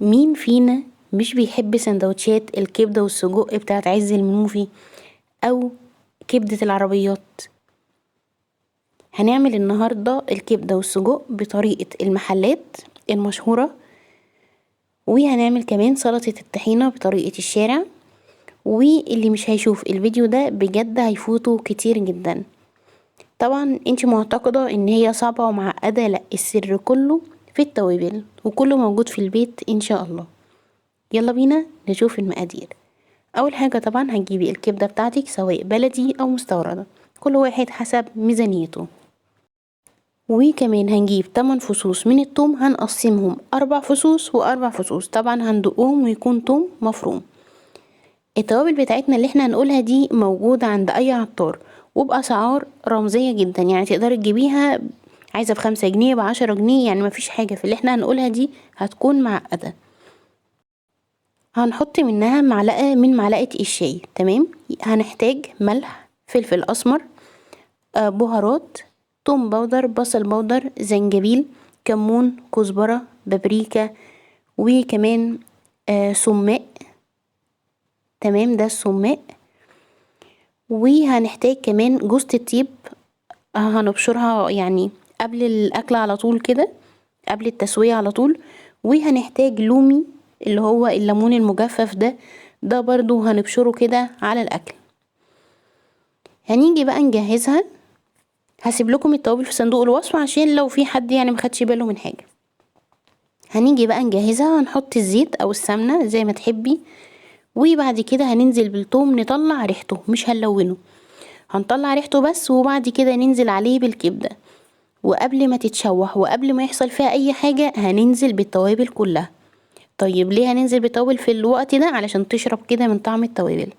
مين فينا مش بيحب سندوتشات الكبدة والسجق بتاعت عز المنوفي او كبدة العربيات؟ هنعمل النهاردة الكبدة والسجق بطريقة المحلات المشهورة، وهنعمل كمان سلطة الطحينة بطريقة الشارع. واللي مش هيشوف الفيديو ده بجد هيفوته كتير جدا. طبعا انتي معتقدة ان هي صعبة ومعقدة، لا، السر كله في التوابل وكله موجود في البيت ان شاء الله. يلا بينا نشوف المقادير. اول حاجة طبعا هتجيبي الكبدة بتاعتك سواء بلدي او مستوردة، كل واحد حسب ميزانيته. وكمان هنجيب 8 فصوص من الثوم، هنقسمهم 4 فصوص و4 فصوص، طبعا هندقهم ويكون ثوم مفروم. التوابل بتاعتنا اللي احنا هنقولها دي موجودة عند اي عطار وبأسعار رمزية جدا، يعني تقدري تجيبيها عايزة ب5 جنيه ب10 جنيه، يعني مفيش حاجة في اللي احنا هنقولها دي هتكون معقدة. هنحط منها معلقة من معلقة الشاي، تمام. هنحتاج ملح، فلفل اسمر، بهارات، توم باودر، بصل باودر، زنجبيل، كمون، كزبرة، بابريكا، وكمان سماق، تمام، ده السماق. وهنحتاج كمان جوزة الطيب، هنبشرها يعني قبل الاكل على طول كده، قبل التسوية على طول. وهنحتاج لومي اللي هو الليمون المجفف ده برضو هنبشره كده على الاكل. هنيجي بقى نجهزها. هسيب لكم التوابل في صندوق الوصف عشان لو في حد يعني مخدش باله من حاجة. هنيجي بقى نجهزها، هنحط الزيت او السمنة زي ما تحبي، وبعد كده هننزل بالثوم نطلع ريحته، مش هنلونه، هنطلع ريحته بس، وبعد كده ننزل عليه بالكبدة. وقبل ما تتشوح وقبل ما يحصل فيها اي حاجة هننزل بالتوابل كلها. طيب ليه هننزل بالتوابل في الوقت ده؟ علشان تشرب كده من طعم التوابل.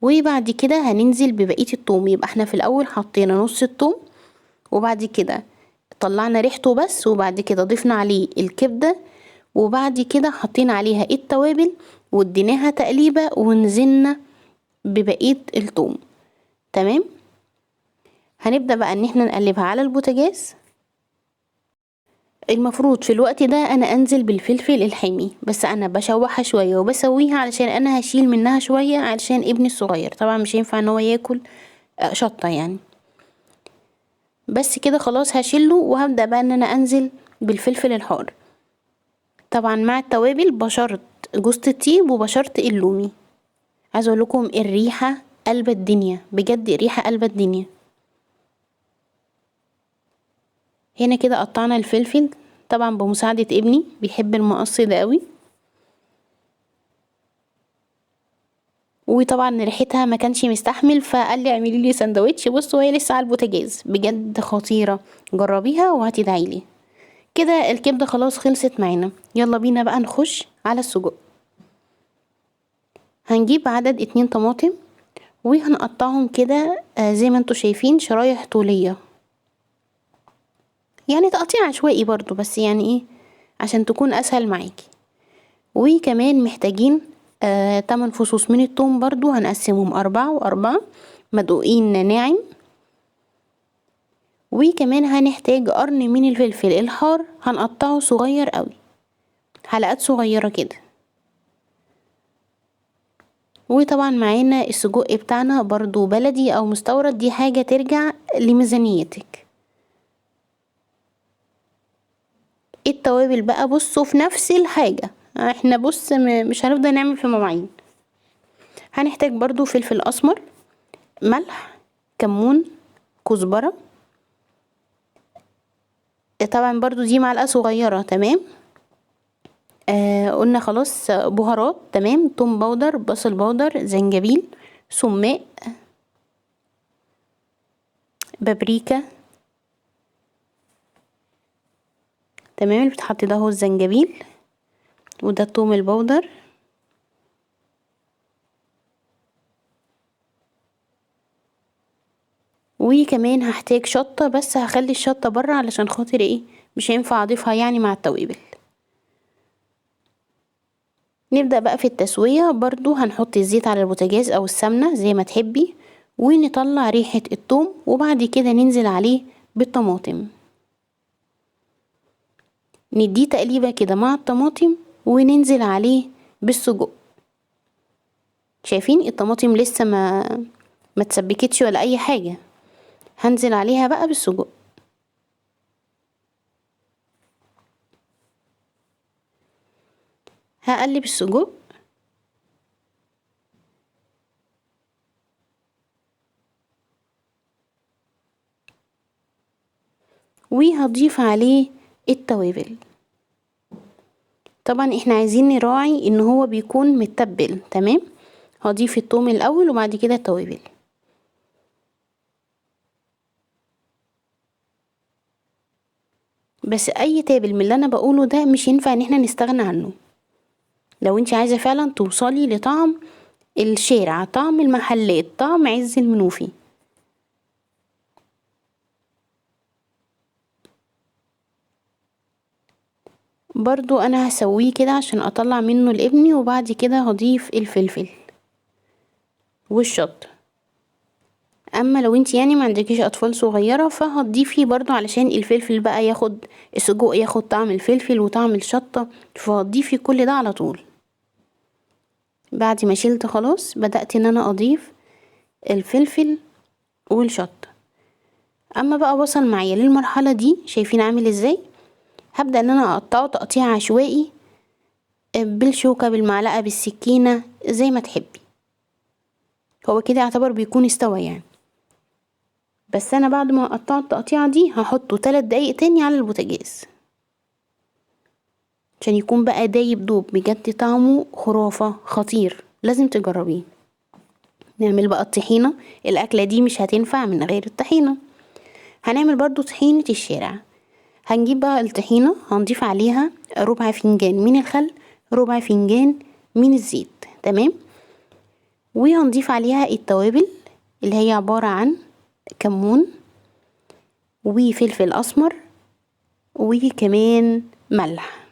وبعد كده هننزل ببقية الثوم، يبقى احنا في الاول حطينا نص الثوم، وبعد كده طلعنا ريحته بس، وبعد كده ضفنا عليه الكبدة، وبعد كده حطينا عليها التوابل واديناها تقليبة ونزلنا ببقية الثوم، تمام. هنبدأ بقى ان احنا نقلبها على البوتاجاز. المفروض في الوقت ده انا انزل بالفلفل الحامي، بس انا بشوحها شوية وبسويها علشان انا هشيل منها شوية علشان ابني الصغير طبعا مش هينفع ان هو ياكل شطة يعني. بس كده خلاص هشيله، وهبدأ بقى ان انا انزل بالفلفل الحار. طبعا مع التوابل بشرت جوزة الطيب وبشرت اللومي. عايزه اقول لكم الريحة قلب الدنيا، بجد الريحة قلب الدنيا. هنا كده قطعنا الفلفل طبعا بمساعدة ابني، بيحب المقص ده قوي. وطبعا ريحتها ما كانش مستحمل فقال لي اعملي لي سندوتش. بصوا هي لسه على البوتاجاز، بجد خطيرة، جربيها وهتدعي لي. كده الكبدة خلاص خلصت معانا، يلا بينا بقى نخش على السجق. هنجيب عدد 2 طماطم وهنقطعهم كده زي ما انتوا شايفين شرايح طولية، يعني تقطيع عشوائي برضو، بس يعني ايه عشان تكون اسهل معاكي. وكمان محتاجين 8 فصوص من الثوم، برضو هنقسمهم 4 و4 مدقوقين ناعم. وكمان هنحتاج قرن من الفلفل الحار، هنقطعه صغير قوي، حلقات صغيرة كده. وطبعا معانا السجق بتاعنا برضو بلدي او مستورد، دي حاجة ترجع لميزانيتك. التوابل بقى بصوا في نفس الحاجة، احنا بص مش هنفضل نعمل في مواعين. هنحتاج برضو فلفل اسمر، ملح، كمون، كزبرة، طبعا برضو دي معلقة صغيرة، تمام. قلنا خلاص بهارات، تمام، توم باودر، بصل باودر، زنجبيل، سماق، بابريكا، تمام، اللي بتحط ده هو الزنجبيل، وده التوم البودر. وكمان هحتاج شطة، بس هخلي الشطة برا علشان خاطر ايه مش هينفع اضيفها يعني مع التوابل. نبدأ بقى في التسوية، برضو هنحط الزيت على البوتاجاز او السمنة زي ما تحبي، ونطلع ريحة الثوم، وبعد كده ننزل عليه بالطماطم. نديه تقليبة كده مع الطماطم وننزل عليه بالسجق. شايفين الطماطم لسه ما تسبكتش ولا اي حاجة، هنزل عليها بقى بالسجق. هقلب السجق وهضيف عليه التوابل. طبعا احنا عايزين نراعي ان هو بيكون متبل تمام. هضيف الثوم الاول وبعد كده التوابل. بس اي تابل من اللي انا بقوله ده مش ينفع ان احنا نستغنى عنه لو انت عايزة فعلا توصلي لطعم الشارع، طعم المحلات، طعم عز المنوفي. برضو انا هسويه كده عشان اطلع منه لابني، وبعد كده هضيف الفلفل والشطة. اما لو انت يعني ما عندكيش اطفال صغيرة فهتضيفي برضو علشان الفلفل بقى ياخد، السجق ياخد طعم الفلفل وطعم الشطة، فهتضيفي كل ده على طول. بعد ما شلت خلاص بدأت ان انا اضيف الفلفل والشطة. اما بقى وصل معايا للمرحلة دي، شايفين عامل ازاي؟ هبدأ ان انا اقطعه تقطيع عشوائي بالشوكة بالمعلقة بالسكينة زي ما تحبي. هو كده يعتبر بيكون استوى يعني. بس انا بعد ما اقطعه التقطيعة دي هحطه 3 دقايق تاني على البوتاجاز عشان يكون بقى دايب دوب بجد، طعمه خرافة خطير، لازم تجربيه. نعمل بقى الطحينة. الاكلة دي مش هتنفع من غير الطحينة. هنعمل برضو طحينة الشارع. هنجيب بقى الطحينة، هنضيف عليها ربع فنجان من الخل، ربع فنجان من الزيت تمام. وهنضيف عليها التوابل اللي هي عبارة عن كمون وفلفل اسمر وكمان ملح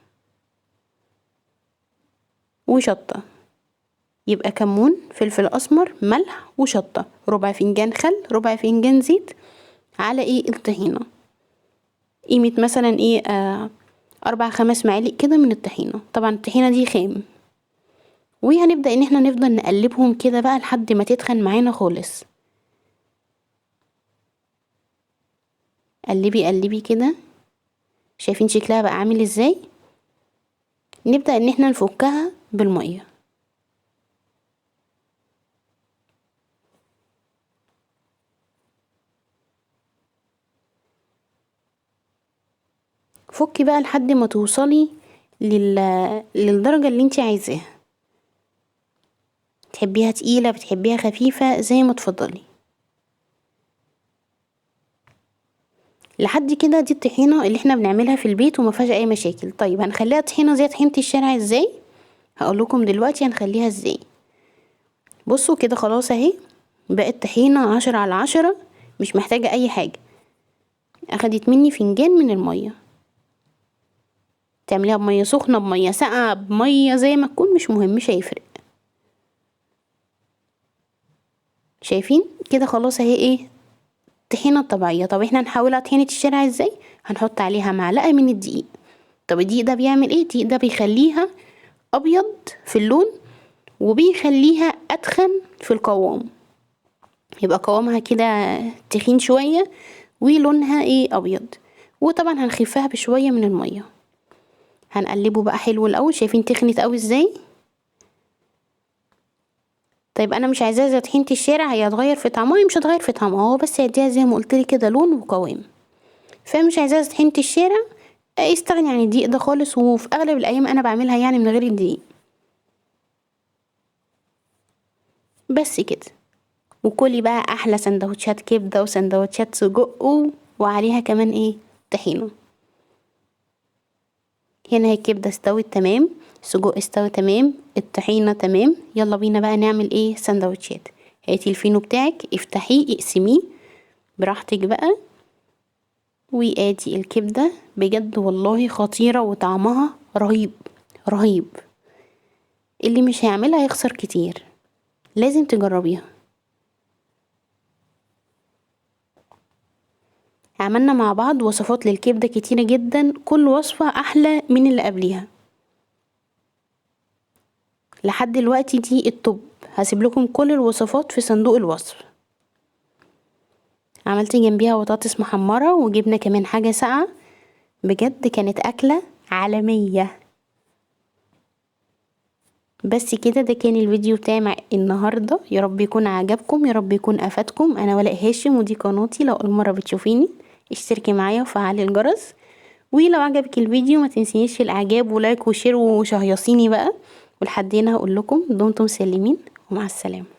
وشطة. يبقى كمون، فلفل اسمر، ملح وشطة، ربع فنجان خل، ربع فنجان زيت، على ايه الطحينة قيمة مثلا ايه 4-5 معالق كده من الطحينة. طبعا الطحينة دي خام. وهنبدأ ان احنا نفضل نقلبهم كده بقى لحد ما تتخن معانا خالص. قلبي قلبي كده. شايفين شكلها بقى عامل ازاي؟ نبدأ ان احنا نفكها بالمية. فكي بقى لحد ما توصلي للدرجة اللي انت عايزاها. تحبيها تقيلة، بتحبيها خفيفة، زي ما تفضلي. لحد كده دي الطحينة اللي احنا بنعملها في البيت وما فيهاش اي مشاكل. طيب هنخليها طحينة زي طحينة الشارع ازاي؟ هقول لكم دلوقتي هنخليها ازاي. بصوا كده خلاص اهي بقت طحينة 10/10، مش محتاجة اي حاجة. اخدت مني فنجان من المية. تعمليها بمية سخنة، بمية ساقعة، بمية زي ما تكون، مش مهم، مش هيفرق. شايفين كده خلاص اهي ايه طحينة طبيعية. طب احنا هنحولها طحينة الشارع ازاي؟ هنحط عليها معلقة من الدقيق. طب الدقيق ده بيعمل ايه؟ الدقيق ده بيخليها ابيض في اللون وبيخليها اتخن في القوام. يبقى قوامها كده تخين شوية ولونها ايه ابيض. وطبعا هنخفها بشوية من المية. هنقلبه بقى حلو الاول. شايفين تخنت قوي ازاي؟ طيب انا مش عايزاها زي طحينة الشارع، هي هتغير في طعمها؟ هي مش هتغير في طعمها، هو بس هيديها زي ما قلتلك كده لون وقوام. فمش عايزاها زي طحينة الشارع، استغني عن الدقيق ده خالص. وفي اغلب الايام انا بعملها يعني من غير الدقيق. بس كده. وكلي بقى احلى سندوتشات كبده وسندوتشات سجق وعليها كمان ايه طحينه. هنا هي الكبده استوت تمام، السجق استوى تمام، الطحينه تمام. يلا بينا بقى نعمل ايه سندوتشات. هاتي الفينو بتاعك، افتحيه اقسميه براحتك بقى. وادي الكبده بجد والله خطيره وطعمها رهيب رهيب. اللي مش هيعملها هيخسر كتير، لازم تجربيها. عملنا مع بعض وصفات للكبدة كتيرة جدا، كل وصفة احلى من اللي قبليها. لحد دلوقتي دي التوب. هسيب لكم كل الوصفات في صندوق الوصف. عملت جنبيها بطاطس محمرة وجبنا كمان حاجة ساقعة، بجد كانت اكلة عالمية. بس كده، ده كان الفيديو بتاعي مع النهاردة. يا رب يكون عجبكم، يا رب يكون افادكم. انا ولاء هاشم ودي قناتي. لو اول مرة بتشوفيني اشتركي معايا وفعلي الجرس، ولو عجبك الفيديو ما تنسينيش الاعجاب ولايك وشير وشهيصيني بقى. ولحد هنا هقول لكم دمتم سالمين ومع السلامة.